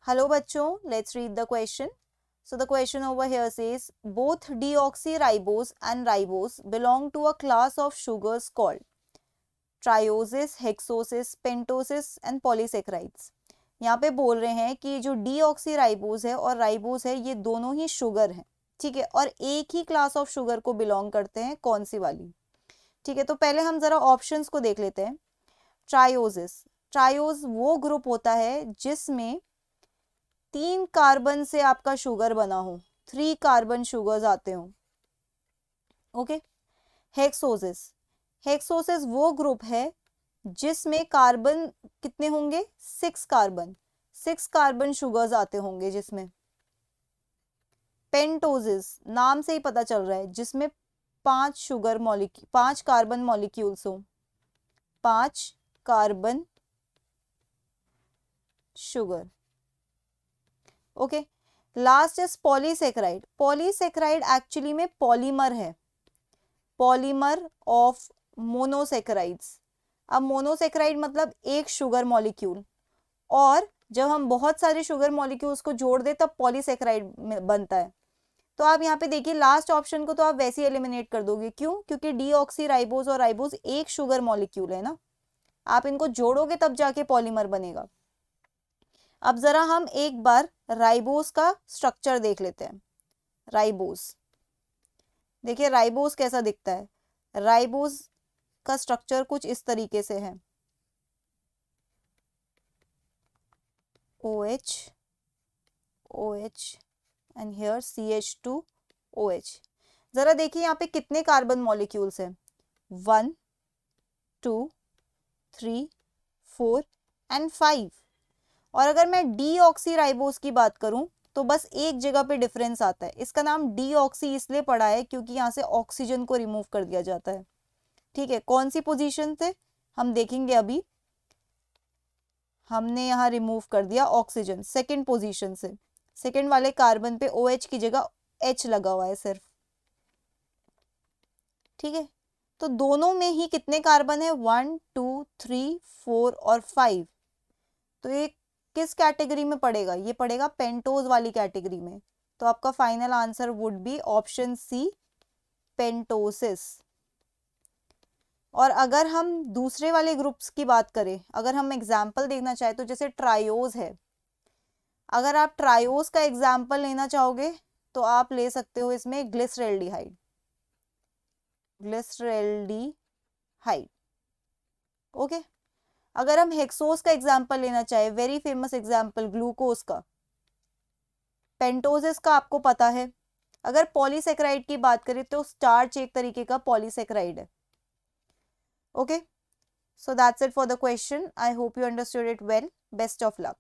Hello बच्चों, let's read the question. So the question over here says both deoxyribose and ribose belong to a class of sugars called trioses, hexoses, pentoses and polysaccharides. यहाँ पे बोल रहे हैं कि जो deoxyribose है और राइबोज है ये दोनों ही शुगर हैं, ठीक है, और एक ही क्लास ऑफ शुगर को बिलोंग करते हैं. कौन सी वाली? ठीक है, तो पहले हम जरा ऑप्शंस को देख लेते हैं. ट्रायोसिस, ट्रायोज वो ग्रुप होता है जिसमें 3 कार्बन से आपका शुगर बना हो, 3 कार्बन शुगर्स आते हो. ओके. हेक्सोसिस, हेक्सोसिस वो ग्रुप है जिसमें कार्बन कितने होंगे? 6 कार्बन, 6 कार्बन शुगर्स आते होंगे जिसमें. पेंटोसिस नाम से ही पता चल रहा है जिसमें 5 शुगर मॉलिक्यूल, 5 कार्बन मॉलिक्यूल्स हो, 5 carbon sugar. Okay. Last is polysaccharide. Polysaccharide actually में पॉलीमर है, पॉलीमर ऑफ मोनोसेक्राइड्स. अब मोनोसेक्राइड मतलब एक शुगर मॉलिक्यूल, और जब हम बहुत सारे शुगर मॉलिक्यूल्स को जोड़ दे तब पॉलीसेक्राइड बनता है. तो आप यहाँ पे देखिए लास्ट ऑप्शन को तो आप वैसे ही एलिमिनेट कर दोगे. क्यों? क्योंकि डीऑक्सीराइबोज और राइबोज एक शुगर मॉलिक्यूल है ना, आप इनको जोड़ोगे तब जाके पॉलीमर बनेगा. अब जरा हम एक बार राइबोस का स्ट्रक्चर देख लेते हैं. राइबोस, देखिए राइबोस कैसा दिखता है. राइबोस का स्ट्रक्चर कुछ इस तरीके से है. OH, OH and here CH2OH. जरा देखिए यहाँ पे कितने कार्बन मॉलिक्यूल्स हैं? 1, 2, 3, 4 एंड 5. और अगर मैं डीऑक्सीराइबोस की बात करूं तो बस एक जगह पे डिफरेंस आता है. इसका नाम डीऑक्सी इसलिए पड़ा है क्योंकि यहाँ से ऑक्सीजन को रिमूव कर दिया जाता है. ठीक है, कौन सी पोजीशन से हम देखेंगे अभी. हमने यहाँ रिमूव कर दिया ऑक्सीजन, सेकंड पोजीशन से. सेकंड वाले कार्बन पे OH की जगह H लगा हुआ है सिर्फ. ठीक है, तो दोनों में ही कितने कार्बन है? 1, 2, 3, 4 और 5. तो ये किस कैटेगरी में पड़ेगा? ये पड़ेगा पेंटोज वाली कैटेगरी में. तो आपका final answer would be option C, pentosis. और अगर हम दूसरे वाले ग्रुप्स की बात करें, अगर हम एग्जाम्पल देखना चाहे तो जैसे ट्रायोज है, अगर आप ट्रायोज का एग्जाम्पल लेना चाहोगे तो आप ले सकते हो इसमें ग्लिसरेल्डिहाइड, ग्लिसरेल्डिहाइड. ओके. अगर हम हेक्सोस का एग्जाम्पल लेना चाहे, वेरी फेमस एग्जाम्पल ग्लूकोज का. पेंटोसिस का आपको पता है. अगर पॉलीसेक्राइड की बात करें तो स्टार्च एक तरीके का पॉलीसेक्राइड है. Okay, so that's it for the question. I hope you understood it well. Best of luck.